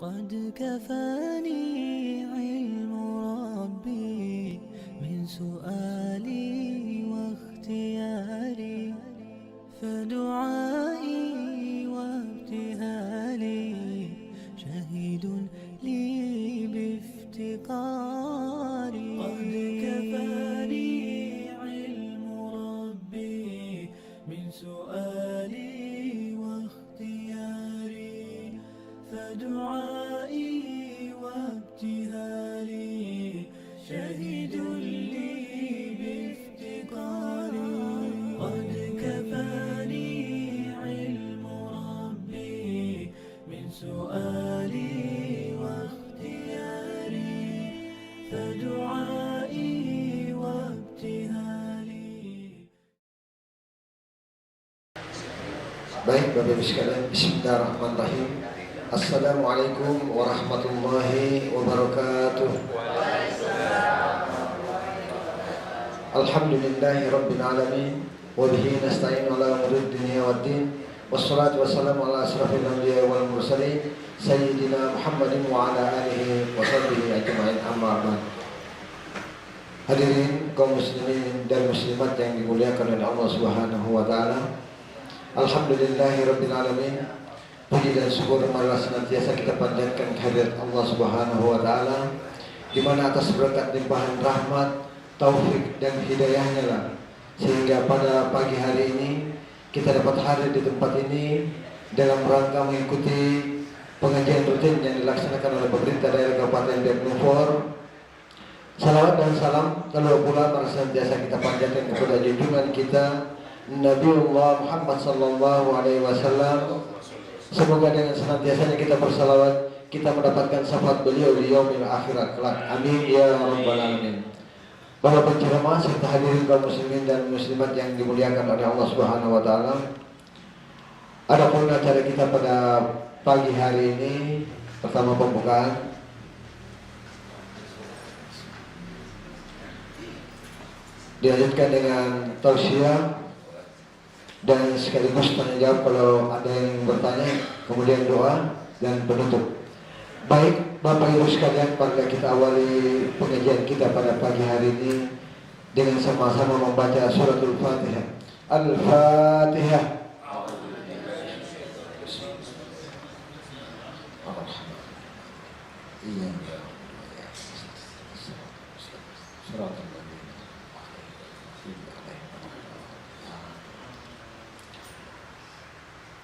قد كفاني علم ربي من سؤالي واختياري، فدعائي وابتهالي شهيد لي بافتقاري. قد كفاني علم ربي من سؤالي واختياري، فدعائي وابتهالي شهيد لي بافتقاري. قد كفاني علم ربي من سؤالي واختياري، فدعائي وابتهالي. Baik Bapak Ibu sekalian, bismillahirrahmanirrahim. Assalamualaikum warahmatullahi wabarakatuh. Alhamdulillahi rabbil alamin, wa bihi nasta'inu ala umuri dunya waddin, wassalatu wassalamu ala asrafil anbiya'i wal mursalin sayyidina Muhammadin wa ala alihi wa sahbihi ajma'in, amma ba'd. Hadirin kaum muslimin dan muslimat yang dimuliakan oleh Allah Subhanahu wa taala. Alhamdulillahirabbil alamin. Puji dan syukur marilah senantiasa kita panjatkan kehadirat Allah Subhanahu wa taala, di mana atas berkat limpahan rahmat, taufik dan hidayahnya lah sehingga pada pagi hari ini kita dapat hadir di tempat ini dalam rangka mengikuti pengajian rutin yang dilaksanakan oleh pemerintah daerah Kabupaten Biak Numfor. Salawat dan salam lalu pula marilah senantiasa kita panjatkan kepada junjungan kita Nabiullah Muhammad sallallahu alaihi wasallam. Semoga dengan senantiasanya kita bersalawat, kita mendapatkan syafaat beliau di yaumil akhirat kelak. Amin ya rabbal alamin. Bapak penceramah serta hadirin kaum muslimin dan muslimat yang dimuliakan oleh Allah Subhanahu wa taala. Adapun acara kita pada pagi hari ini, pertama pembukaan, dilanjutkan dengan tausiah dan sekaligus tanya jawab kalau ada yang bertanya, kemudian doa dan penutup. Baik Bapak Ibu sekalian, mari kita awali pengajian kita pada pagi hari ini dengan sama-sama membaca suratul Fatihah. Al-Fatihah.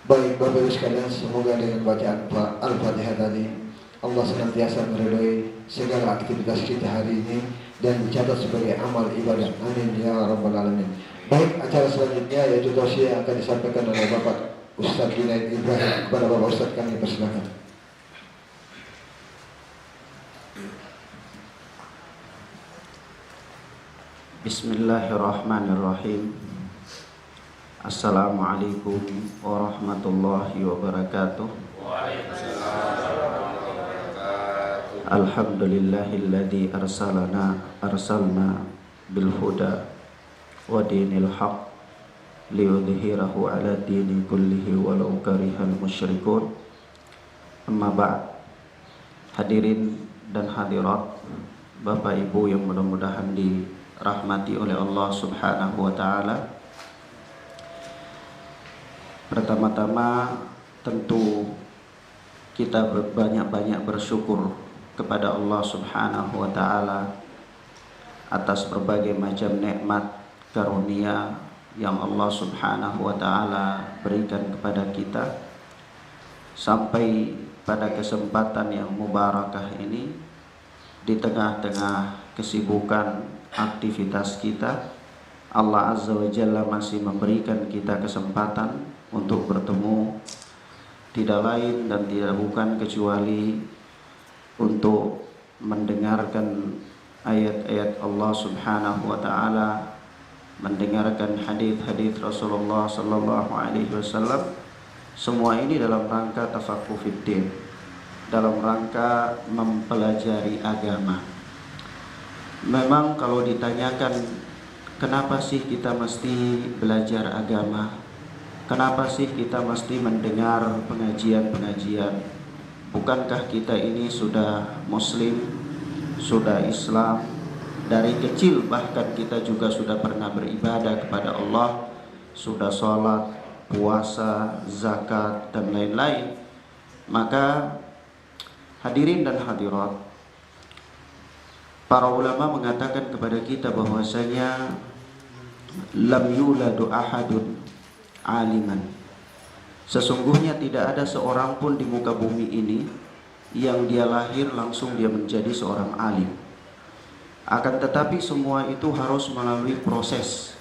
Baik Bapak Ibu sekalian, semoga dengan bacaan Al-Fatihah tadi Allah senantiasa meridhai segala aktivitas kita hari ini dan dicatat sebagai amal ibadah. Amin ya rabbal alamin. Baik, acara selanjutnya yaitu tausiah yang akan disampaikan oleh Bapak Ustaz Junaid Ibrahim. Kepada Bapak Ustaz kami persilakan. Bismillahirrahmanirrahim. Assalamualaikum warahmatullahi wabarakatuh. Alhamdulillahilladzi arsalna bil huda wa dinil haq liyudhhirahu ala dini kullihi walau karihal musyrikun. Amma ba'd. Hadirin dan hadirat, Bapak Ibu yang mudah-mudahan dirahmati oleh Allah Subhanahu wa taala. Pertama-tama tentu kita banyak-banyak bersyukur kepada Allah Subhanahu wa taala atas berbagai macam nikmat karunia yang Allah Subhanahu wa taala berikan kepada kita. Sampai pada kesempatan yang mubarakah ini, di tengah-tengah kesibukan aktivitas kita, Allah Azza wa Jalla masih memberikan kita kesempatan untuk bertemu, tidak lain dan tidak bukan kecuali untuk mendengarkan ayat-ayat Allah Subhanahu wa taala, mendengarkan hadis-hadis Rasulullah sallallahu alaihi wasallam. Semua ini dalam rangka tafaqquh fiddin, dalam rangka mempelajari agama. Memang kalau ditanyakan kenapa sih kita mesti belajar agama, kenapa sih kita mesti mendengar pengajian-pengajian, bukankah kita ini sudah muslim, sudah Islam, dari kecil bahkan kita juga sudah pernah beribadah kepada Allah, sudah sholat, puasa, zakat, dan lain-lain. Maka hadirin dan hadirat, para ulama mengatakan kepada kita bahwasanya lam yuladu ahadun aliman. Sesungguhnya tidak ada seorang pun di muka bumi ini yang dia lahir langsung dia menjadi seorang alim. Akan tetapi semua itu harus melalui proses.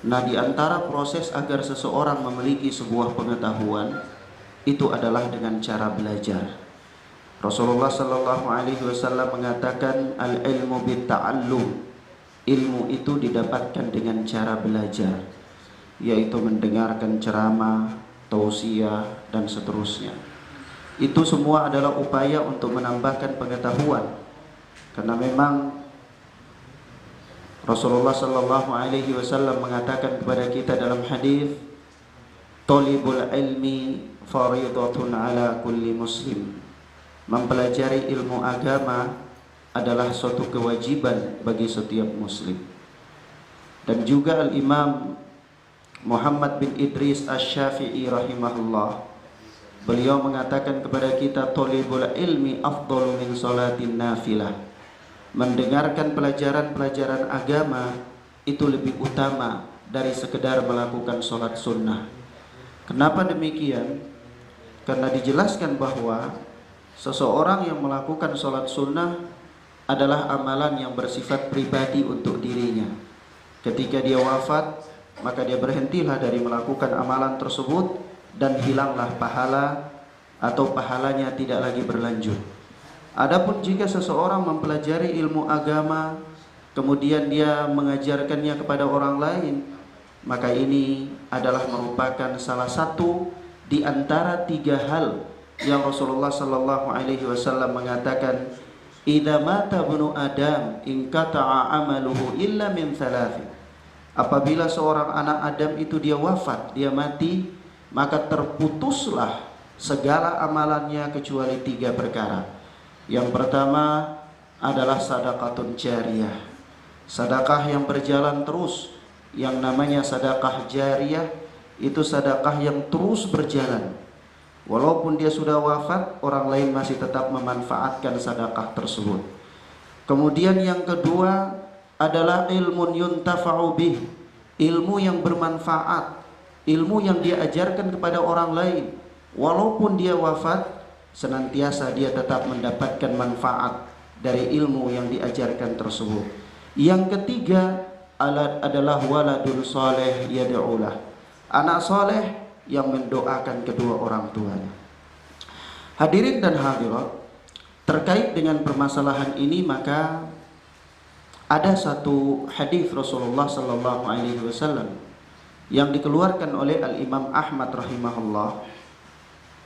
Nah, di antara proses agar seseorang memiliki sebuah pengetahuan itu adalah dengan cara belajar. Rasulullah sallallahu alaihi wasallam mengatakan al-ilmu bit-ta'allum. Ilmu itu didapatkan dengan cara belajar, yaitu mendengarkan ceramah, tausiah, dan seterusnya. Itu semua adalah upaya untuk menambahkan pengetahuan. Karena memang Rasulullah sallallahu alaihi wasallam mengatakan kepada kita dalam hadis, "Talibul ilmi fardhatun ala kulli muslim." Mempelajari ilmu agama adalah suatu kewajiban bagi setiap muslim. Dan juga Al-Imam Muhammad bin Idris Asy-Syafi'i rahimahullah, beliau mengatakan kepada kita, "Talibul ilmi afdalu min salatin nafilah." Mendengarkan pelajaran-pelajaran agama itu lebih utama dari sekedar melakukan sholat sunnah. Kenapa demikian? Karena dijelaskan bahwa seseorang yang melakukan sholat sunnah adalah amalan yang bersifat pribadi untuk dirinya. Ketika dia wafat, maka dia berhentilah dari melakukan amalan tersebut dan hilanglah pahala atau pahalanya tidak lagi berlanjut. Adapun jika seseorang mempelajari ilmu agama kemudian dia mengajarkannya kepada orang lain, maka ini adalah merupakan salah satu di antara 3 hal yang Rasulullah sallallahu alaihi wasallam mengatakan, "Idza mata ibnu Adam inqata'a 'amaluhu illa min 3." Apabila seorang anak Adam itu dia wafat, dia mati, maka terputuslah segala amalannya kecuali 3 perkara. Yang pertama adalah sedekahun jariyah, sedekah yang berjalan terus. Yang namanya sedekah jariyah itu sedekah yang terus berjalan. Walaupun dia sudah wafat, orang lain masih tetap memanfaatkan sedekah tersebut. Kemudian yang kedua adalah ilmun yuntafa'u bih, ilmu yang bermanfaat, ilmu yang dia ajarkan kepada orang lain. Walaupun dia wafat, senantiasa dia tetap mendapatkan manfaat dari ilmu yang diajarkan tersebut. Yang ketiga adalah waladun saleh yad'ulah, anak soleh yang mendoakan kedua orang tuanya. Hadirin dan hadirat, terkait dengan permasalahan ini maka ada satu hadis Rasulullah sallallahu alaihi wasallam yang dikeluarkan oleh Al-Imam Ahmad rahimahullah.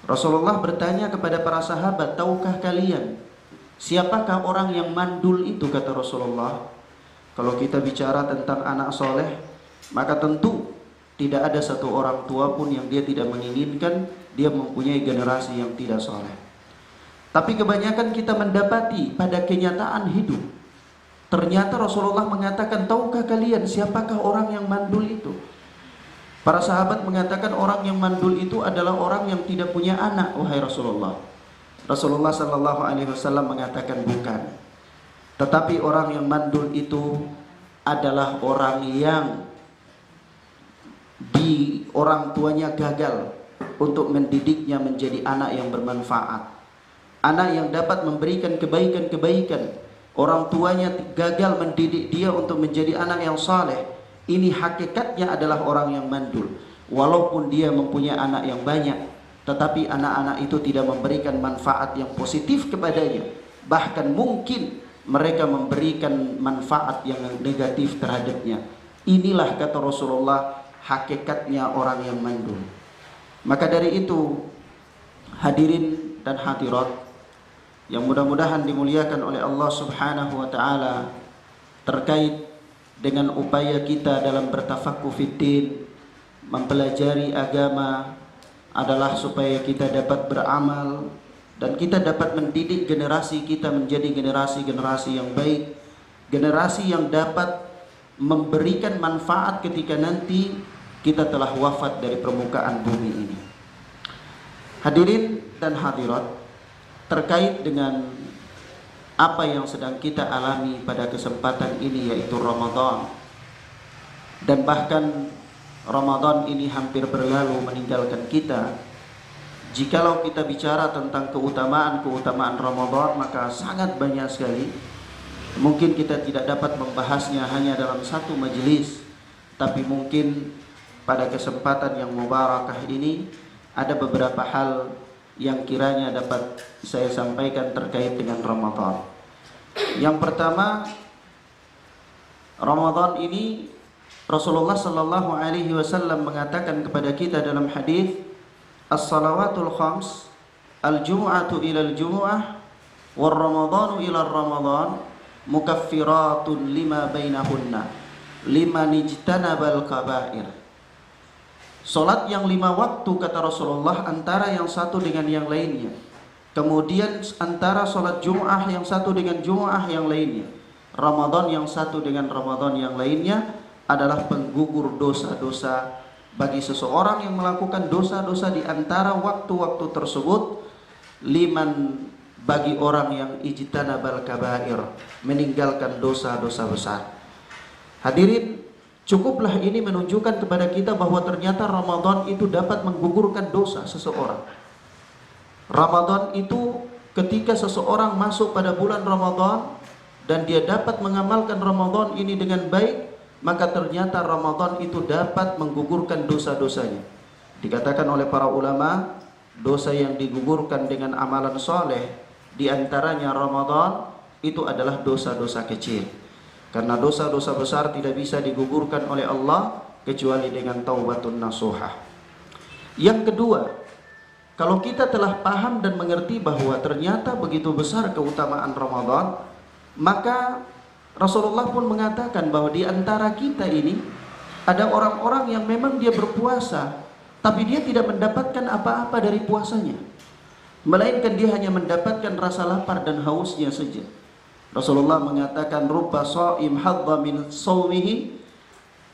Rasulullah bertanya kepada para sahabat, "Tahukah kalian siapakah orang yang mandul itu?" Kata Rasulullah, "Kalau kita bicara tentang anak soleh, maka tentu tidak ada satu orang tua pun yang dia tidak menginginkan dia mempunyai generasi yang tidak soleh. Tapi kebanyakan kita mendapati pada kenyataan hidup, ternyata Rasulullah mengatakan, "Tahukah kalian siapakah orang yang mandul itu?" Para sahabat mengatakan orang yang mandul itu adalah orang yang tidak punya anak, wahai Rasulullah. Rasulullah sallallahu alaihi wasallam mengatakan bukan. Tetapi orang yang mandul itu adalah orang yang orang tuanya gagal untuk mendidiknya menjadi anak yang bermanfaat, anak yang dapat memberikan kebaikan-kebaikan. Orang tuanya gagal mendidik dia untuk menjadi anak yang saleh. Ini hakikatnya adalah orang yang mandul. Walaupun dia mempunyai anak yang banyak, tetapi anak-anak itu tidak memberikan manfaat yang positif kepadanya. Bahkan mungkin mereka memberikan manfaat yang negatif terhadapnya. Inilah kata Rasulullah hakikatnya orang yang mandul. Maka dari itu, hadirin dan hadirat yang mudah-mudahan dimuliakan oleh Allah Subhanahu wa taala, terkait dengan upaya kita dalam bertafaqquh fiddin, mempelajari agama adalah supaya kita dapat beramal dan kita dapat mendidik generasi kita menjadi generasi-generasi yang baik, generasi yang dapat memberikan manfaat ketika nanti kita telah wafat dari permukaan bumi ini. Hadirin dan hadirat, terkait dengan apa yang sedang kita alami pada kesempatan ini, yaitu Ramadan, dan bahkan Ramadan ini hampir berlalu meninggalkan kita. Jikalau kita bicara tentang keutamaan Ramadan, maka sangat banyak sekali. Mungkin kita tidak dapat membahasnya hanya dalam satu majelis, tapi mungkin pada kesempatan yang mubarakah ini ada beberapa hal yang kiranya dapat saya sampaikan terkait dengan Ramadan. Yang pertama, Ramadan ini Rasulullah sallallahu alaihi wasallam mengatakan kepada kita dalam hadis, as-salawatul khams, al-jumu'atu ila al-jumu'ah, wal ramadhanu ila ramadan, mukaffiratun lima bainahunna, liman ijtanabal kaba'ir. Salat yang 5 waktu kata Rasulullah antara yang satu dengan yang lainnya. Kemudian antara salat Jum'ah yang satu dengan Jum'ah yang lainnya. Ramadan yang satu dengan Ramadan yang lainnya adalah penggugur dosa-dosa bagi seseorang yang melakukan dosa-dosa di antara waktu-waktu tersebut. Liman, bagi orang yang ijtanabal kabair, meninggalkan dosa-dosa besar. Hadirin, cukuplah ini menunjukkan kepada kita bahwa ternyata Ramadan itu dapat menggugurkan dosa seseorang. Ramadan itu ketika seseorang masuk pada bulan Ramadan dan dia dapat mengamalkan Ramadan ini dengan baik, maka ternyata Ramadan itu dapat menggugurkan dosa-dosanya. Dikatakan oleh para ulama, dosa yang digugurkan dengan amalan soleh, di antaranya Ramadan, itu adalah dosa-dosa kecil. Karena dosa-dosa besar tidak bisa digugurkan oleh Allah kecuali dengan taubatun nasuhah. Yang kedua, kalau kita telah paham dan mengerti bahwa ternyata begitu besar keutamaan Ramadan, maka Rasulullah pun mengatakan bahwa di antara kita ini ada orang-orang yang memang dia berpuasa, tapi dia tidak mendapatkan apa-apa dari puasanya, melainkan dia hanya mendapatkan rasa lapar dan hausnya saja. Rasulullah mengatakan, rubba sha'im hadda min shawmihi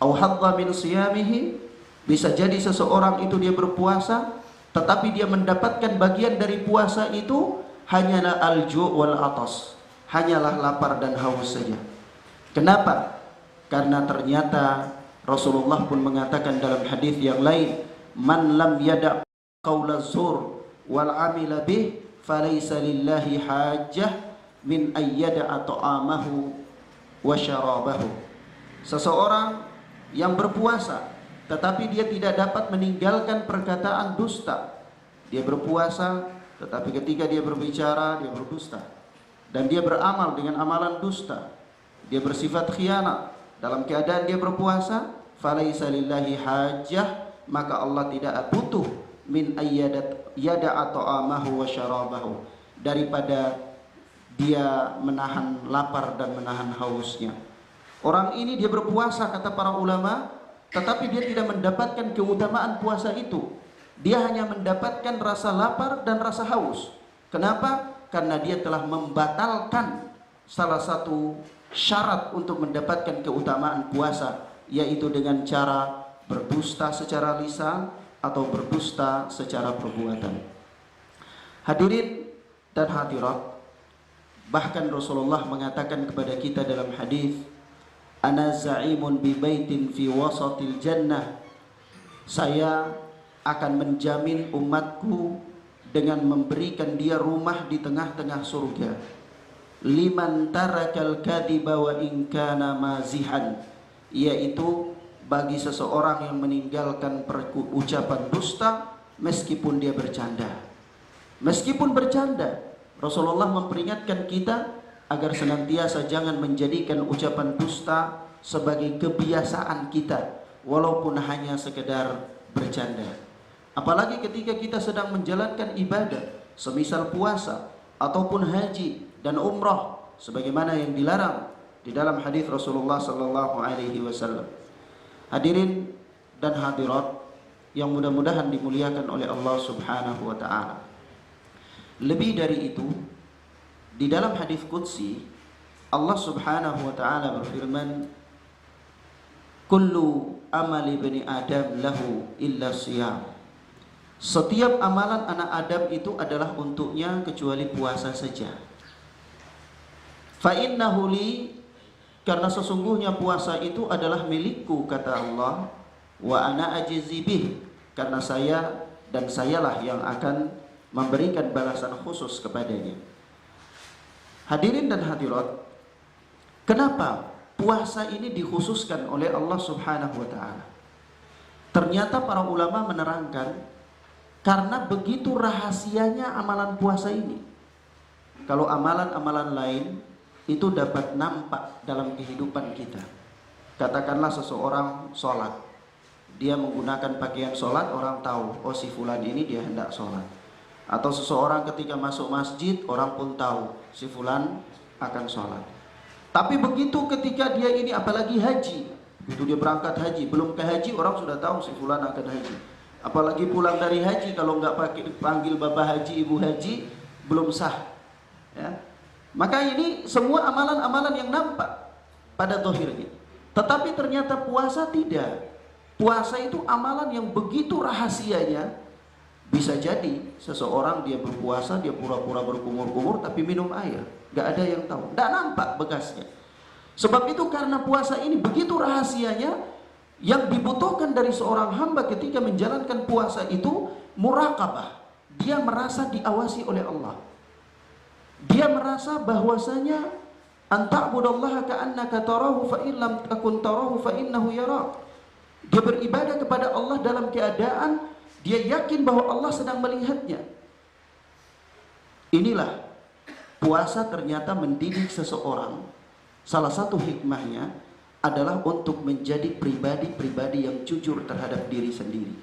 atau hadda min siyamihi. Bisa jadi seseorang itu dia berpuasa, tetapi dia mendapatkan bagian dari puasa itu hanyalah al-ju' wal atas, hanyalah lapar dan haus saja. Kenapa? Karena ternyata Rasulullah pun mengatakan dalam hadis yang lain, man lam yada' qaula zur wal amila bih falaysa lillahi hajjah min ayyada'a ta'amahu wa syarabahu. Seseorang yang berpuasa tetapi dia tidak dapat meninggalkan perkataan dusta. Dia berpuasa tetapi ketika dia berbicara dia berdusta, dan dia beramal dengan amalan dusta, dia bersifat khianat dalam keadaan dia berpuasa, falaysa lillahi hajjah, maka Allah tidak butuh min ayyada'a ta'amahu wa syarabahu, daripada dia menahan lapar dan menahan hausnya. Orang ini dia berpuasa kata para ulama, tetapi dia tidak mendapatkan keutamaan puasa itu. Dia hanya mendapatkan rasa lapar dan rasa haus. Kenapa? Karena dia telah membatalkan salah satu syarat untuk mendapatkan keutamaan puasa, yaitu dengan cara berdusta secara lisan atau berdusta secara perbuatan. Hadirin dan hadirat, bahkan Rasulullah mengatakan kepada kita dalam hadis, ana za'imun bi baitin fi wasatil jannah, saya akan menjamin umatku dengan memberikan dia rumah di tengah-tengah surga. Liman tarakal kadhiba wa in kana mazihan, yaitu bagi seseorang yang meninggalkan ucapan dusta meskipun dia bercanda. Meskipun bercanda, Rasulullah memperingatkan kita agar senantiasa jangan menjadikan ucapan dusta sebagai kebiasaan kita, walaupun hanya sekedar bercanda. Apalagi ketika kita sedang menjalankan ibadah, semisal puasa ataupun haji dan umrah, sebagaimana yang dilarang di dalam hadis Rasulullah sallallahu alaihi wasallam. Hadirin dan hadirat yang mudah-mudahan dimuliakan oleh Allah Subhanahu wa taala. Lebih dari itu, di dalam hadis qudsi Allah Subhanahu wa taala berfirman, "Kullu amali bani Adam lahu illa siyam." Setiap amalan anak Adam itu adalah untuknya kecuali puasa saja. Fa innahu li, karena sesungguhnya puasa itu adalah milikku, kata Allah, wa ana ajzi bih, karena saya dan sayalah yang akan memberikan balasan khusus kepadanya. Hadirin dan hadirat, kenapa puasa ini dikhususkan oleh Allah Subhanahu wa taala? Ternyata para ulama menerangkan karena begitu rahasianya amalan puasa ini. Kalau amalan-amalan lain itu dapat nampak dalam kehidupan kita. Katakanlah seseorang sholat, dia menggunakan pakaian sholat, orang tahu, oh si fulan ini dia hendak sholat. Atau seseorang ketika masuk masjid, orang pun tahu si fulan akan sholat. Tapi begitu ketika dia ini, apalagi haji, itu dia berangkat haji, belum ke haji orang sudah tahu si fulan akan haji. Apalagi pulang dari haji, kalau nggak panggil bapak haji, ibu haji, belum sah. Ya. Maka ini semua amalan-amalan yang nampak pada zahirnya. Tetapi ternyata puasa tidak. Puasa itu amalan yang begitu rahasianya. Bisa jadi seseorang dia berpuasa, dia pura-pura berkumur-kumur tapi minum air, gak ada yang tahu, gak nampak bekasnya. Sebab itu karena puasa ini begitu rahasianya, yang dibutuhkan dari seorang hamba ketika menjalankan puasa itu muraqabah. Dia merasa diawasi oleh Allah. Dia merasa bahwasanya anta'budallaha ka'annaka tarahu fa in lam takun tarahu fa innahu yarak. Dia beribadah kepada Allah dalam keadaan dia yakin bahwa Allah sedang melihatnya. Inilah puasa ternyata mendidik seseorang. Salah satu hikmahnya adalah untuk menjadi pribadi-pribadi yang jujur terhadap diri sendiri.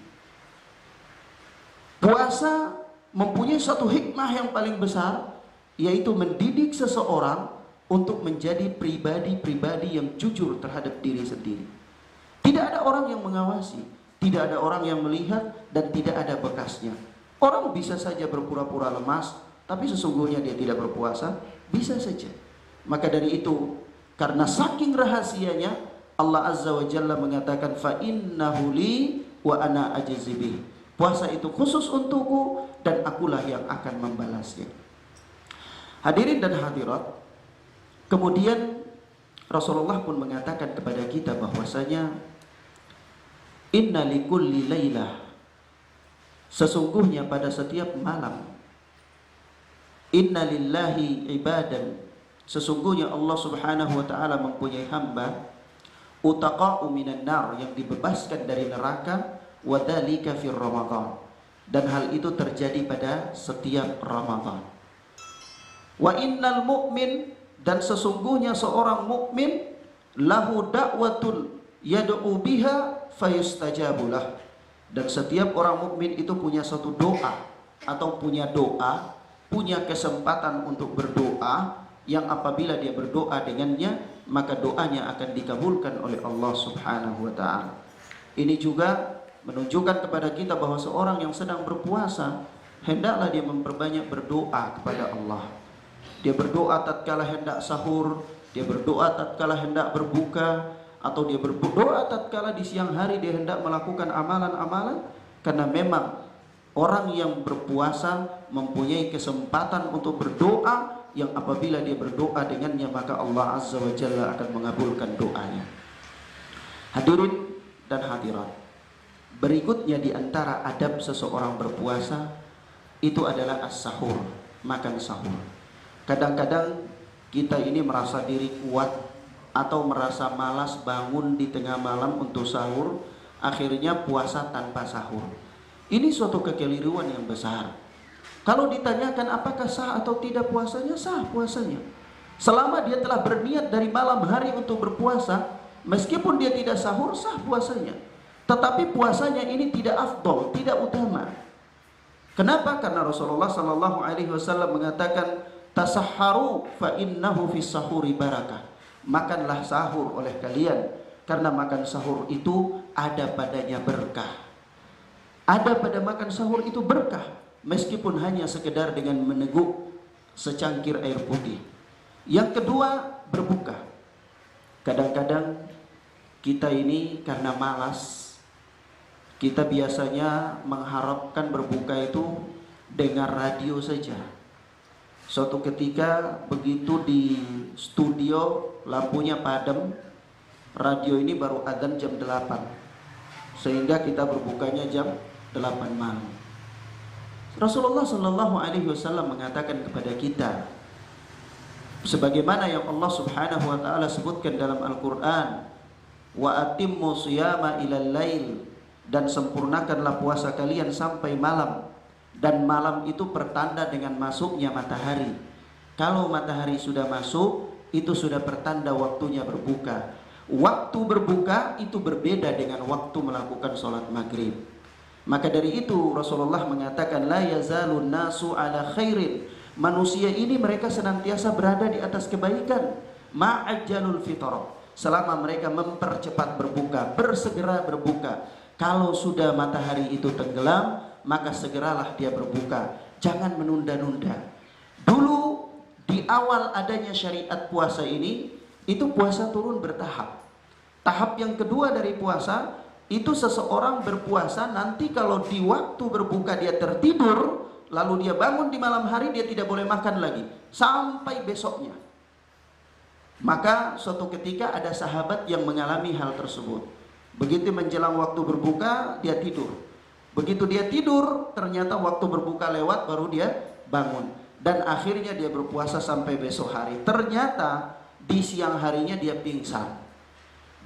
Puasa mempunyai satu hikmah yang paling besar, yaitu mendidik seseorang untuk menjadi pribadi-pribadi yang jujur terhadap diri sendiri. Tidak ada orang yang mengawasi, tidak ada orang yang melihat, dan tidak ada bekasnya. Orang bisa saja berpura-pura lemas, tapi sesungguhnya dia tidak berpuasa, bisa saja. Maka dari itu, karena saking rahasianya, Allah Azza wa Jalla mengatakan, fa innahu li wa ana ajzi bih. Puasa itu khusus untukku dan akulah yang akan membalasnya. Hadirin dan hadirat, kemudian Rasulullah pun mengatakan kepada kita bahwasanya inna likulli lailah, sesungguhnya pada setiap malam, inna lillahi ibadan, sesungguhnya Allah Subhanahu wa taala mempunyai hamba, utaqa'u minan nar, yang dibebaskan dari neraka, wa dzalika fi Ramadan, dan hal itu terjadi pada setiap Ramadan. Wa innal mu'min, dan sesungguhnya seorang mukmin, lahu da'watun yad'u biha fayustajabulah, dan setiap orang mukmin itu punya satu doa atau punya doa, punya kesempatan untuk berdoa, yang apabila dia berdoa dengannya maka doanya akan dikabulkan oleh Allah Subhanahu wa taala. Ini juga menunjukkan kepada kita bahwa seorang yang sedang berpuasa hendaklah dia memperbanyak berdoa kepada Allah. Dia berdoa tatkala hendak sahur, dia berdoa tatkala hendak berbuka, atau dia berdoa tatkala di siang hari dia hendak melakukan amalan-amalan. Karena memang orang yang berpuasa mempunyai kesempatan untuk berdoa, yang apabila dia berdoa dengannya maka Allah Azza wa Jalla akan mengabulkan doanya. Hadirin dan hadirat, berikutnya di antara adab seseorang berpuasa itu adalah as-sahur, makan sahur. Kadang-kadang kita ini merasa diri kuat atau merasa malas bangun di tengah malam untuk sahur, akhirnya puasa tanpa sahur. Ini suatu kekeliruan yang besar. Kalau ditanyakan apakah sah atau tidak puasanya, sah puasanya. Selama dia telah berniat dari malam hari untuk berpuasa, meskipun dia tidak sahur, sah puasanya. Tetapi puasanya ini tidak afdol, tidak utama. Kenapa? Karena Rasulullah sallallahu alaihi wasallam mengatakan, tasahharu fa innahu fis sahuri barakah. Makanlah sahur oleh kalian, karena makan sahur itu ada padanya berkah. Ada pada makan sahur itu berkah. meskipun hanya sekedar dengan meneguk secangkir air putih. Yang kedua, berbuka. Kadang-kadang kita ini karena malas, kita biasanya mengharapkan berbuka itu dengar radio saja. Suatu ketika begitu di studio lampunya padam, radio ini baru adzan jam 8, sehingga kita berbukanya jam 8 malam. Rasulullah Shallallahu Alaihi Wasallam mengatakan kepada kita, sebagaimana yang Allah Subhanahu Wa Taala sebutkan dalam Al-Quran, wa atimmu siyama ilal lail, dan sempurnakanlah puasa kalian sampai malam. Dan malam itu pertanda dengan masuknya matahari. Kalau matahari sudah masuk, itu sudah pertanda waktunya berbuka. Waktu berbuka itu berbeda dengan waktu melakukan sholat maghrib. Maka dari itu Rasulullah mengatakan, la yazalun nasu ala khairin. Manusia ini mereka senantiasa berada di atas kebaikan. Ma'ajjalul fitr, selama mereka mempercepat berbuka, bersegera berbuka. Kalau sudah matahari itu tenggelam, maka segeralah dia berbuka. Jangan menunda-nunda. Dulu di awal adanya syariat puasa ini, itu puasa turun bertahap. Tahap yang kedua dari puasa, itu seseorang berpuasa nanti kalau di waktu berbuka dia tertidur, lalu dia bangun di malam hari, dia tidak boleh makan lagi sampai besoknya. Maka suatu ketika ada sahabat yang mengalami hal tersebut. Begitu menjelang waktu berbuka, dia tidur. Begitu dia tidur, ternyata waktu berbuka lewat, baru dia bangun. Dan akhirnya dia berpuasa sampai besok hari. Ternyata di siang harinya dia pingsan.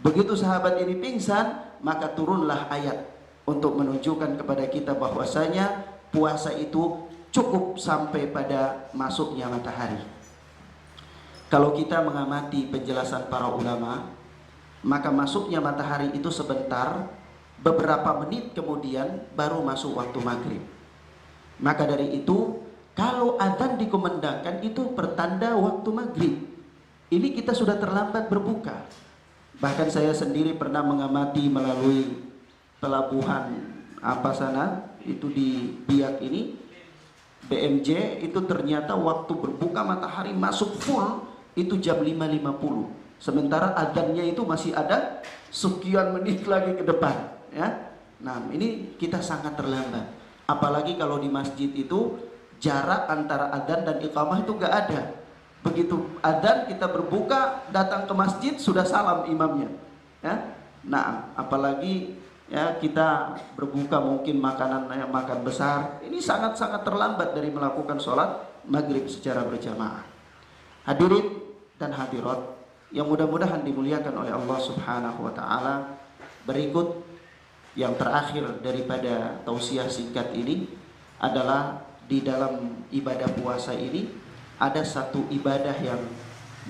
Begitu sahabat ini pingsan, maka turunlah ayat untuk menunjukkan kepada kita bahwasanya puasa itu cukup sampai pada masuknya matahari. Kalau kita mengamati penjelasan para ulama, maka masuknya matahari itu sebentar, beberapa menit kemudian baru masuk waktu maghrib. Maka dari itu, kalau adzan dikumandangkan itu pertanda waktu maghrib. Ini kita sudah terlambat berbuka. Bahkan saya sendiri pernah mengamati melalui pelabuhan itu di Biak ini, BMJ, itu ternyata waktu berbuka matahari masuk full itu jam 5.50. Sementara adzannya itu masih ada sekian menit lagi ke depan, ya. Nah, ini kita sangat terlambat. Apalagi kalau di masjid itu jarak antara adzan dan iqamah itu gak ada. Begitu adzan kita berbuka, datang ke masjid sudah salam imamnya, ya. Nah, apalagi ya kita berbuka mungkin makan besar, ini sangat-sangat terlambat dari melakukan sholat maghrib secara berjamaah. Hadirin dan hadirat yang mudah-mudahan dimuliakan oleh Allah Subhanahu wa Ta'ala, berikut yang terakhir daripada tausiah singkat ini adalah di dalam ibadah puasa ini ada satu ibadah yang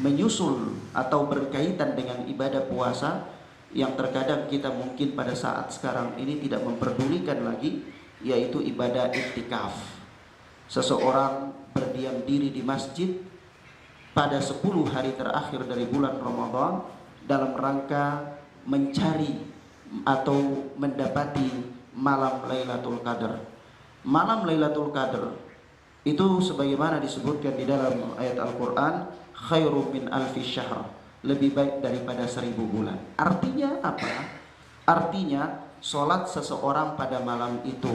menyusul atau berkaitan dengan ibadah puasa yang terkadang kita mungkin pada saat sekarang ini tidak memperdulikan lagi, yaitu ibadah iktikaf. Seseorang berdiam diri di masjid pada 10 hari terakhir dari bulan Ramadan dalam rangka mencari atau mendapati malam Lailatul Qadar. Malam Lailatul Qadar itu sebagaimana disebutkan di dalam ayat Al-Quran, khairum min alfi syahr, lebih baik daripada 1000 bulan. Artinya apa? Artinya sholat seseorang pada malam itu,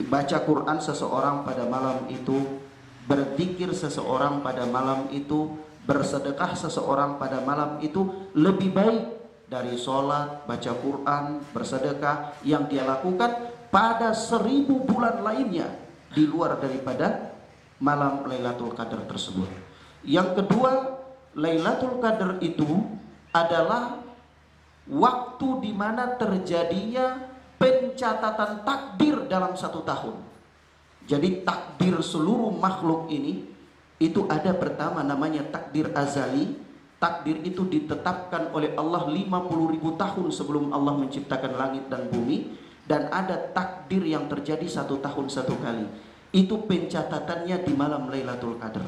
baca Quran seseorang pada malam itu, berzikir seseorang pada malam itu, bersedekah seseorang pada malam itu lebih baik dari sholat, baca Quran, bersedekah yang dia lakukan pada 1000 bulan lainnya di luar daripada malam Lailatul Qadar tersebut. Yang kedua, Lailatul Qadar itu adalah waktu di mana terjadinya pencatatan takdir dalam 1 tahun. Jadi takdir seluruh makhluk ini itu ada pertama namanya takdir azali. Takdir itu ditetapkan oleh Allah 50.000 tahun sebelum Allah menciptakan langit dan bumi. Dan ada takdir yang terjadi 1 tahun 1 kali. Itu pencatatannya di malam Lailatul Qadar.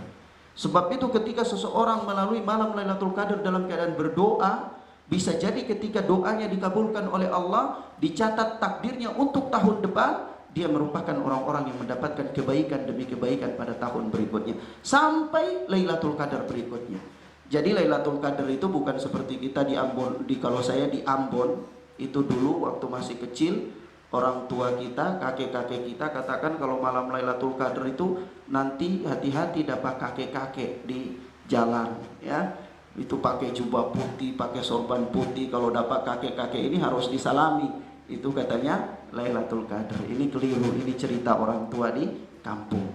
Sebab itu ketika seseorang melalui malam Lailatul Qadar dalam keadaan berdoa, bisa jadi ketika doanya dikabulkan oleh Allah, dicatat takdirnya untuk tahun depan, dia merupakan orang-orang yang mendapatkan kebaikan demi kebaikan pada tahun berikutnya sampai Lailatul Qadar berikutnya. Jadi Lailatul Qadar itu bukan seperti kita di Ambon, kalau saya di Ambon itu dulu waktu masih kecil, orang tua kita, kakek-kakek kita katakan kalau malam Lailatul Qadar itu nanti hati-hati dapat kakek-kakek di jalan, ya. Itu pakai jubah putih, pakai sorban putih, kalau dapat kakek-kakek ini harus disalami. Itu katanya Lailatul Qadar. Ini keliru, ini cerita orang tua di kampung.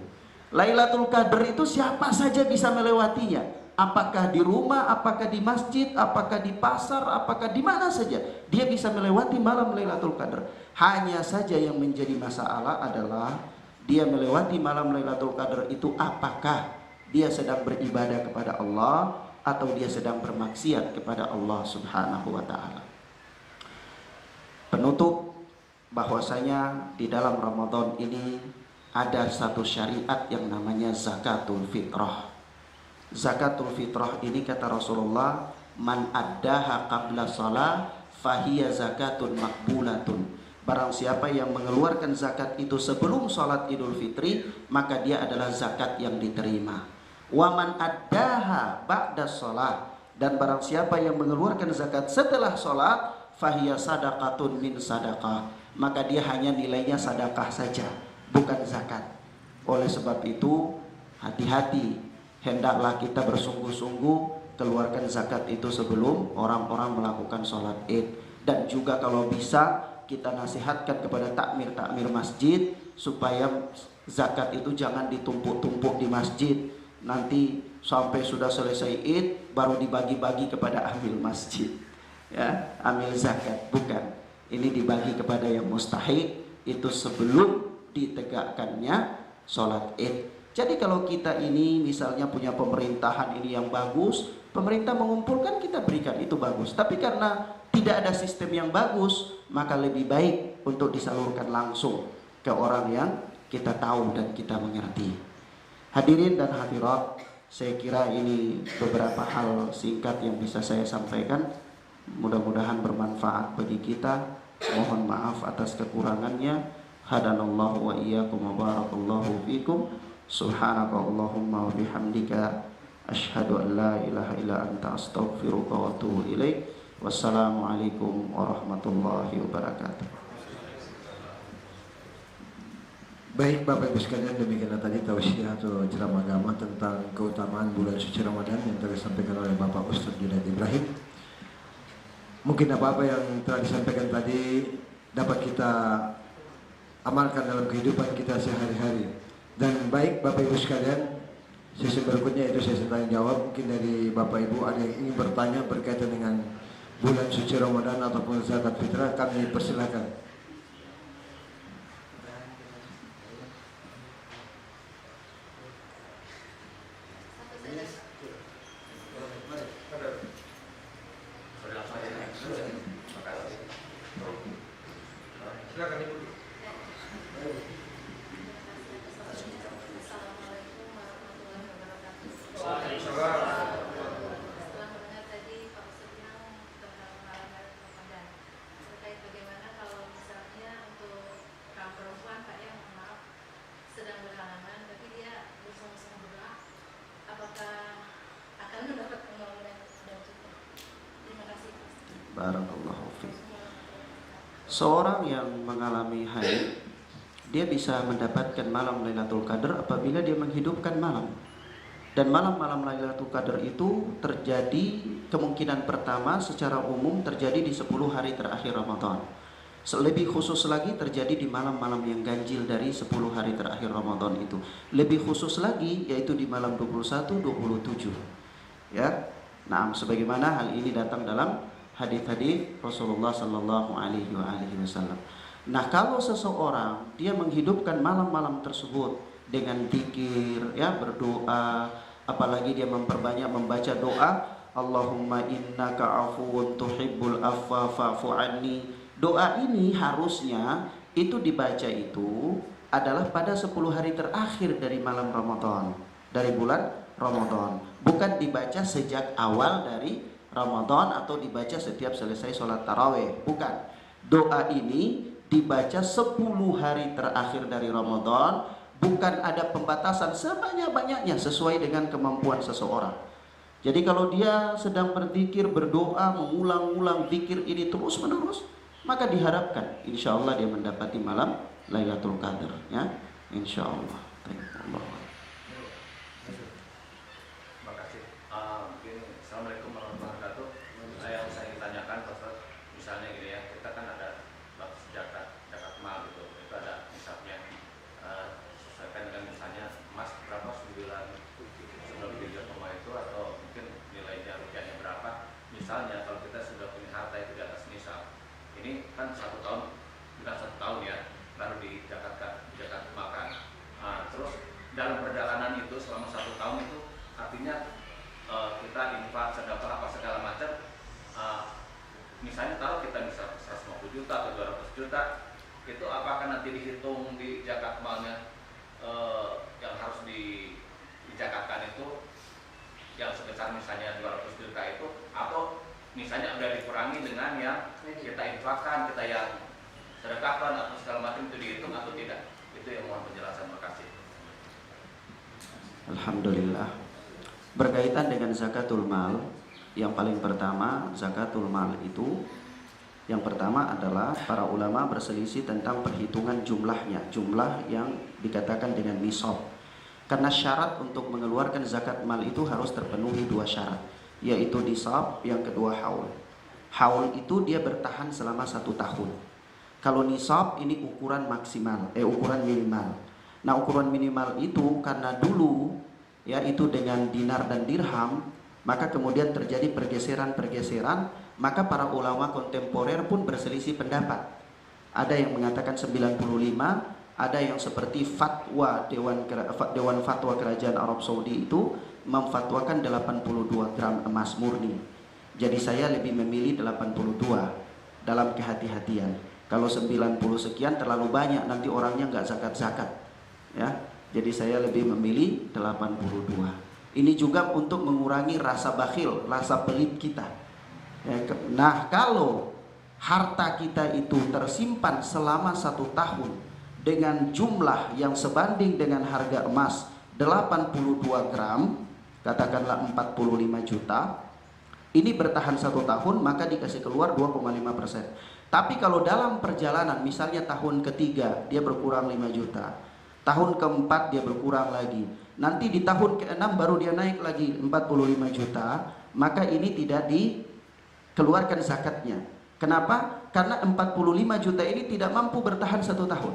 Lailatul Qadar itu siapa saja bisa melewatinya. Apakah di rumah, apakah di masjid, apakah di pasar, apakah di mana saja, dia bisa melewati malam Lailatul Qadar. Hanya saja yang menjadi masalah adalah dia melewati malam Lailatul Qadar itu apakah dia sedang beribadah kepada Allah atau dia sedang bermaksiat kepada Allah Subhanahu wa taala. Penutup, bahwasanya di dalam Ramadan ini ada satu syariat yang namanya zakatul fitrah. Zakatul fitrah ini kata Rasulullah, man addaha qabla shalah fahiya zakatun makbulatun. Barang siapa yang mengeluarkan zakat itu sebelum salat Idul Fitri, maka dia adalah zakat yang diterima. Wa man addaha ba'da shalah, dan barang siapa yang mengeluarkan zakat setelah salat, fahiya sadaqatun min sadaqah, maka dia hanya nilainya sedekah saja, bukan zakat. Oleh sebab itu, hati-hati, hendaklah kita bersungguh-sungguh keluarkan zakat itu sebelum orang-orang melakukan sholat Id. Dan juga kalau bisa kita nasihatkan kepada takmir masjid supaya zakat itu jangan ditumpuk-tumpuk di masjid. Nanti sampai sudah selesai Id baru dibagi-bagi kepada amil masjid, ya, amil zakat. Bukan, ini dibagi kepada yang mustahik itu sebelum ditegakkannya sholat Id. Jadi kalau kita ini misalnya punya pemerintahan ini yang bagus, pemerintah mengumpulkan kita berikan, itu bagus. Tapi karena tidak ada sistem yang bagus, maka lebih baik untuk disalurkan langsung ke orang yang kita tahu dan kita mengerti. Hadirin dan hadirat, saya kira ini beberapa hal singkat yang bisa saya sampaikan. Mudah-mudahan bermanfaat bagi kita. Mohon maaf atas kekurangannya. Hadanallahu wa iyyakum wa barakallahu fikum. Subhanakallahumma wa bihamdika asyhadu an la ilaha illa anta astaghfiruka wa atubu ilaik. Wassalamualaikum warahmatullahi wabarakatuh. Baik Bapak Ibu sekalian, demikianlah tadi tausiah atau ceramah agama tentang keutamaan bulan suci Ramadan yang telah disampaikan oleh Bapak Ustadz Junaid Ibrahim. Mungkin apa-apa yang telah disampaikan tadi dapat kita amalkan dalam kehidupan kita sehari-hari. Dan baik Bapak Ibu sekalian, sesi berikutnya itu sesi tanya jawab. Mungkin dari Bapak Ibu ada yang ingin bertanya berkaitan dengan bulan suci Ramadan ataupun zakat fitrah, kami persilakan. Silakan Ibu. Barakallahu fiik. Seorang yang mengalami haid, dia bisa mendapatkan malam Lailatul Qadar apabila dia menghidupkan malam. Dan malam-malam Lailatul Qadar itu terjadi, kemungkinan pertama secara umum terjadi di 10 hari terakhir Ramadan. Lebih khusus lagi terjadi di malam-malam yang ganjil dari 10 hari terakhir Ramadan itu. Lebih khusus lagi yaitu di malam 21, 27. Ya. Nah, sebagaimana hal ini datang dalam hadis-hadis Rasulullah sallallahu alaihi wasallam. Nah, kalau seseorang dia menghidupkan malam-malam tersebut dengan zikir, ya, berdoa, apalagi dia memperbanyak membaca doa, Allahumma innaka afuwun tuhibbul afwa fa'fu anni. Doa ini harusnya itu dibaca itu adalah pada 10 hari terakhir dari malam Ramadan, dari bulan Ramadan, bukan dibaca sejak awal dari Ramadan atau dibaca setiap selesai sholat tarawih. Bukan. Doa ini dibaca 10 hari terakhir dari Ramadan, bukan ada pembatasan sebanyak-banyaknya sesuai dengan kemampuan seseorang. Jadi kalau dia sedang berzikir, berdoa, mengulang-ulang zikir ini terus menerus, maka diharapkan insya Allah dia mendapati malam Lailatul Qadar, ya, insya Allah. Terima kasih. Mungkin Assalamualaikum warahmatullahi wabarakatuh. Yang saya ditanyakan, Ustaz, misalnya gitu ya, kita kan ada bab zakat mal gitu, itu ada nisabnya. Sesuaikan dengan misalnya emas berapa 9 itu, atau mungkin nilainya rupiahnya berapa. Misalnya kalau kita sudah punya harta itu di atas nisab, ini kan 1 tahun, bukan 1 tahun ya, baru dijakatmakan. Terus dalam perjalanan itu selama 1 tahun itu artinya kita infak, sedekah apa segala macam. Misalnya taruh kita bisa 150 juta atau 200 juta, itu apakah nanti dihitung di zakat malnya yang harus dijakatkan itu yang sebesar misalnya 200 juta itu, atau misalnya udah dikurangi dengan yang kita infakkan, kita yang sedekahkan atau segala macam, itu dihitung atau tidak? Itu yang mohon penjelasan. Terima kasih. Alhamdulillah. Berkaitan dengan zakatul mal, yang paling pertama zakatul mal itu, yang pertama adalah para ulama berselisih tentang perhitungan jumlahnya, jumlah yang dikatakan dengan nisab. Karena syarat untuk mengeluarkan zakat mal itu harus terpenuhi 2 syarat, yaitu nisab, yang kedua haul. Haul itu dia bertahan selama 1 tahun. Kalau nisab ini ukuran maksimal, ukuran minimal. Nah, ukuran minimal itu karena dulu ya itu dengan dinar dan dirham, maka kemudian terjadi pergeseran-pergeseran, maka para ulama kontemporer pun berselisih pendapat. Ada yang mengatakan 95, ada yang seperti fatwa Dewan Fatwa Kerajaan Arab Saudi itu memfatwakan 82 gram emas murni. Jadi saya lebih memilih 82 dalam kehati-hatian. Kalau 90 sekian terlalu banyak, nanti orangnya nggak zakat-zakat, ya. Jadi saya lebih memilih 82. Ini juga untuk mengurangi rasa bakhil, rasa pelit kita. Nah, kalau harta kita itu tersimpan selama 1 tahun dengan jumlah yang sebanding dengan harga emas 82 gram, katakanlah 45 juta, ini bertahan 1 tahun, maka dikasih keluar 2,5%. Tapi kalau dalam perjalanan, misalnya tahun ketiga dia berkurang 5 juta, tahun keempat dia berkurang lagi, nanti di tahun ke-6 baru dia naik lagi 45 juta, maka ini tidak dikeluarkan zakatnya. Kenapa? Karena 45 juta ini tidak mampu bertahan 1 tahun.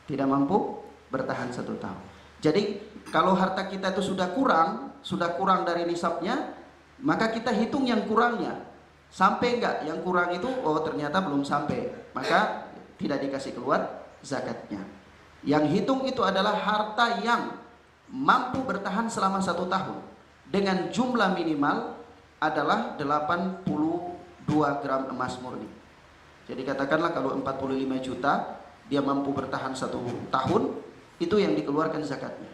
Tidak mampu bertahan 1 tahun. Jadi kalau harta kita itu sudah kurang dari nisabnya, maka kita hitung yang kurangnya. Sampai enggak yang kurang itu? Oh, ternyata belum sampai, maka tidak dikasih keluar zakatnya. Yang hitung itu adalah harta yang mampu bertahan selama 1 tahun dengan jumlah minimal adalah 82 gram emas murni. Jadi katakanlah kalau 45 juta dia mampu bertahan 1 tahun, itu yang dikeluarkan zakatnya.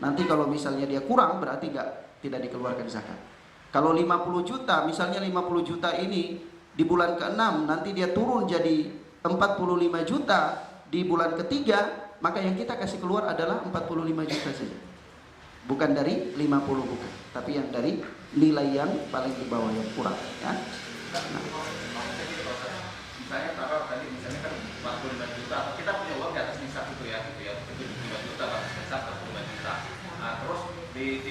Nanti kalau misalnya dia kurang, berarti tidak dikeluarkan zakat. Kalau 50 juta, misalnya 50 juta ini di bulan ke-6 nanti dia turun jadi 45 juta di bulan ketiga, maka yang kita kasih keluar adalah 45 juta saja. Bukan dari 50, bukan, tapi yang dari nilai yang paling di bawah yang kurang, ya. Nah. Misalnya taruh tadi misalnya kan 45 juta, kita punya uang di atas nisab itu ya, 75 juta batas nisab 45 juta. Nah, terus di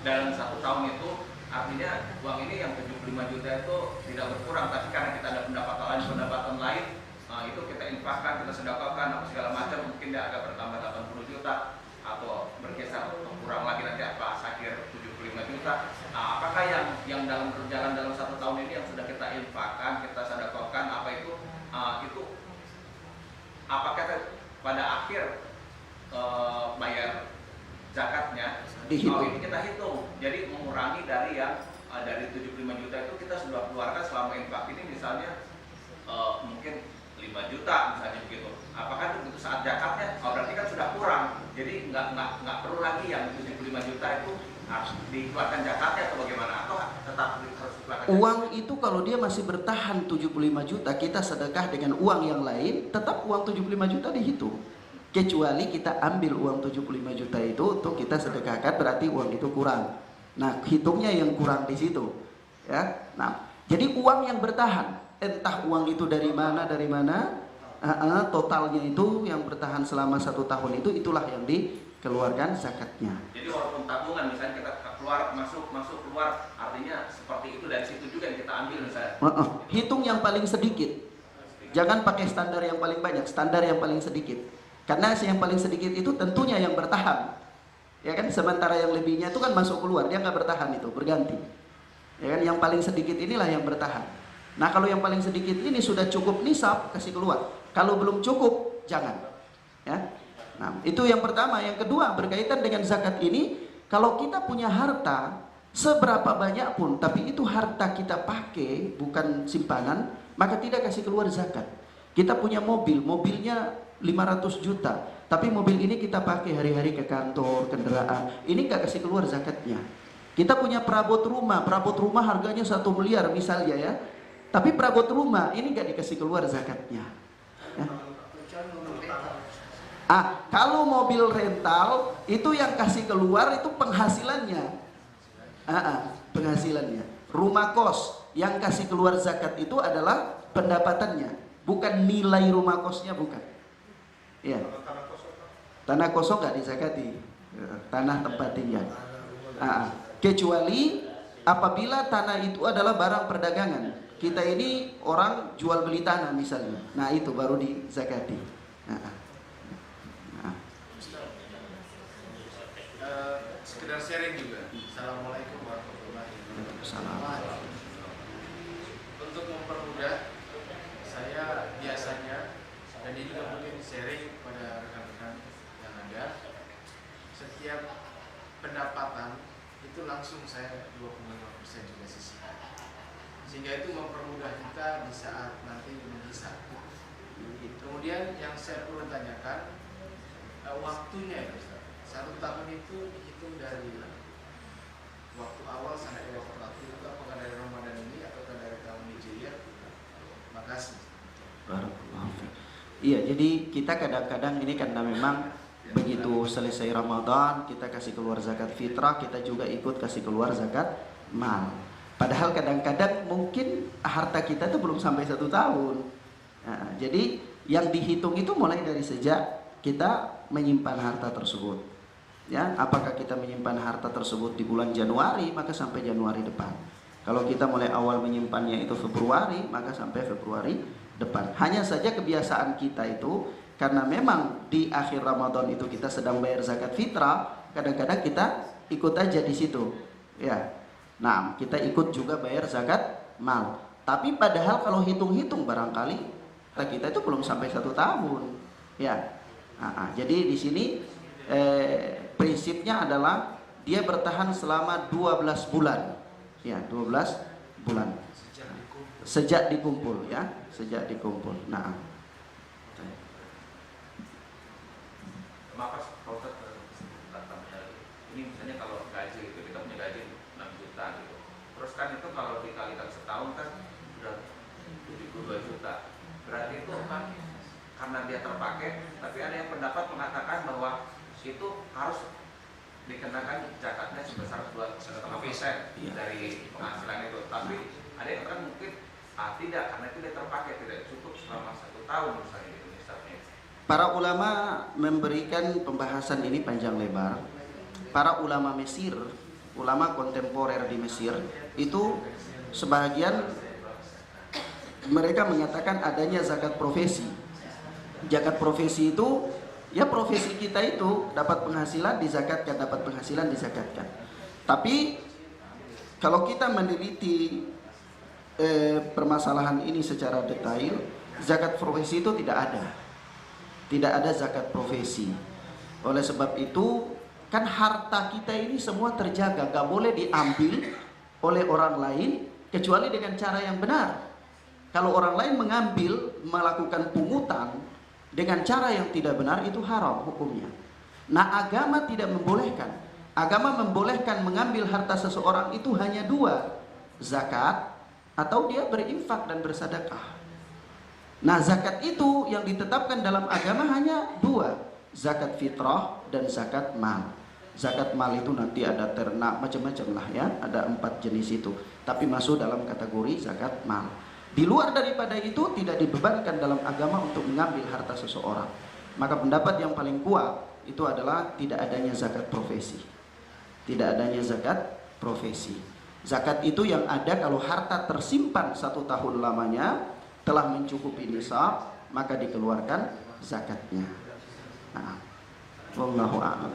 dalam 1 tahun itu artinya uang ini yang 75 juta itu tidak berkurang, tapi karena kita ada pendapatan lain, itu kita infakkan, kita sedekahkan apa segala macam, mungkin dia agak bertambah 80 juta atau bergeser kurang lagi nanti apa akhir 75 juta. Nah, apakah yang dalam perjalanan dalam 1 tahun ini yang sudah kita infakkan, kita sedekahkan, apa itu apakah pada akhir bayar zakatnya ini kita hitung, jadi mengurangi dari yang dari 75 juta itu kita sudah keluarkan selama infak ini misalnya mungkin 5 juta misalnya begitu. Apakah itu saat zakatnya? Oh, berarti kan sudah kurang, jadi nggak perlu lagi yang 75 juta itu harus dikeluarkan zakatnya atau bagaimana? Atau tetap tetap harus dikeluarkan? Uang itu kalau dia masih bertahan 75 juta, kita sedekah dengan uang yang lain, tetap uang 75 juta dihitung. Kecuali kita ambil uang 75 juta itu untuk kita sedekahkan, berarti uang itu kurang. Nah, hitungnya yang kurang di situ. Ya. Nah, jadi uang yang bertahan, entah uang itu dari mana, totalnya itu yang bertahan selama 1 tahun itu, itulah yang dikeluarkan zakatnya. Jadi walaupun tabungan misalnya kita keluar masuk keluar, artinya seperti itu, dari situ juga yang kita ambil misalnya. Hitung yang paling sedikit. Jangan pakai standar yang paling banyak, standar yang paling sedikit. Karena yang paling sedikit itu tentunya yang bertahan. Ya kan, sementara yang lebihnya itu kan masuk keluar, dia nggak bertahan, itu berganti. Ya kan, yang paling sedikit inilah yang bertahan. Nah, kalau yang paling sedikit ini sudah cukup nisab, kasih keluar. Kalau belum cukup, jangan. Ya. Nah, itu yang pertama. Yang kedua, berkaitan dengan zakat ini, kalau kita punya harta seberapa banyak pun, tapi itu harta kita pakai, bukan simpanan, maka tidak kasih keluar zakat. Kita punya mobil, mobilnya 500 juta, tapi mobil ini kita pakai hari-hari ke kantor, kendaraan, ini nggak kasih keluar zakatnya. Kita punya perabot rumah harganya 1 miliar misalnya ya, tapi perabot rumah ini nggak dikasih keluar zakatnya. Ya. Kalau mobil rental itu yang kasih keluar itu penghasilannya. Penghasilannya. Rumah kos yang kasih keluar zakat itu adalah pendapatannya, bukan nilai rumah kosnya, bukan. Ya. Tanah kosong nggak dizakati, tanah tempat tinggal. Kecuali apabila tanah itu adalah barang perdagangan. Kita ini orang jual beli tanah misalnya, nah itu baru dizakati. Sekedar sharing juga. Assalamualaikum warahmatullahi wabarakatuh. Untuk mempermudah, saya biasanya, dan ini juga mungkin sharing pada rekan-rekan yang ada, setiap pendapatan itu langsung saya 25% juga sisihkan, sehingga itu mempermudah kita di saat nanti menghisap. Kemudian yang saya perlu tanyakan, waktunya ya Ustaz. 1 tahun itu dihitung dari waktu awal sampai waktu terakhir, itu apakah dari Ramadan ini atau dari tahun Hijriah? Makasih. Iya, jadi kita kadang-kadang ini karena memang begitu selesai Ramadan kita kasih keluar zakat fitrah, kita juga ikut kasih keluar zakat mal. Padahal kadang-kadang mungkin harta kita itu belum sampai 1 tahun. Nah, jadi yang dihitung itu mulai dari sejak kita menyimpan harta tersebut. Ya, apakah kita menyimpan harta tersebut di bulan Januari, maka sampai Januari depan. Kalau kita mulai awal menyimpannya itu Februari, maka sampai Februari depan. Hanya saja kebiasaan kita itu karena memang di akhir Ramadan itu kita sedang bayar zakat fitrah, kadang-kadang kita ikut aja di situ. Ya. Nah, kita ikut juga bayar zakat mal. Tapi padahal kalau hitung-hitung barangkali kita itu belum sampai 1 tahun. Ya. Jadi di sini prinsipnya adalah dia bertahan selama 12 bulan. Ya, 12 bulan. Sejak dikumpul ya, sejak dikumpul. Nah. Maaf ini misalnya kalau gaji itu kita punya gaji 6 juta gitu. Terus kan itu kalau dikalikan setahun kan sudah 72 juta. Berarti itu kan karena dia terpakai, tapi ada yang pendapat mengatakan bahwa itu harus dikenakan zakatnya sebesar 2,5% dari penghasilan itu. Tapi ada yang kan mungkin tidak, karena itu dia terpakai, tidak cukup selama 1 tahun misalnya gitu misalnya. Para ulama memberikan pembahasan ini panjang lebar. Para ulama Mesir, ulama kontemporer di Mesir itu sebagian mereka mengatakan adanya zakat profesi. Zakat profesi itu ya profesi kita itu dapat penghasilan dizakatkan, dapat penghasilan dizakatkan. Tapi kalau kita meneliti permasalahan ini secara detail, zakat profesi itu tidak ada. Tidak ada zakat profesi. Oleh sebab itu kan harta kita ini semua terjaga, gak boleh diambil oleh orang lain kecuali dengan cara yang benar. Kalau orang lain mengambil, melakukan pungutan dengan cara yang tidak benar, itu haram hukumnya. Nah, agama tidak membolehkan. Agama membolehkan mengambil harta seseorang itu hanya 2. zakat atau dia berinfak dan bersedekah. Nah, zakat itu yang ditetapkan dalam agama hanya dua, zakat fitrah dan zakat mal. Zakat mal itu nanti ada ternak macam-macam lah ya, ada 4 jenis itu, tapi masuk dalam kategori zakat mal. Di luar daripada itu tidak dibebankan dalam agama untuk mengambil harta seseorang. Maka pendapat yang paling kuat itu adalah tidak adanya zakat profesi. Tidak adanya zakat profesi. Zakat itu yang ada kalau harta tersimpan 1 tahun lamanya, telah mencukupi nisab, maka dikeluarkan zakatnya. Nah, wallahu a'lam.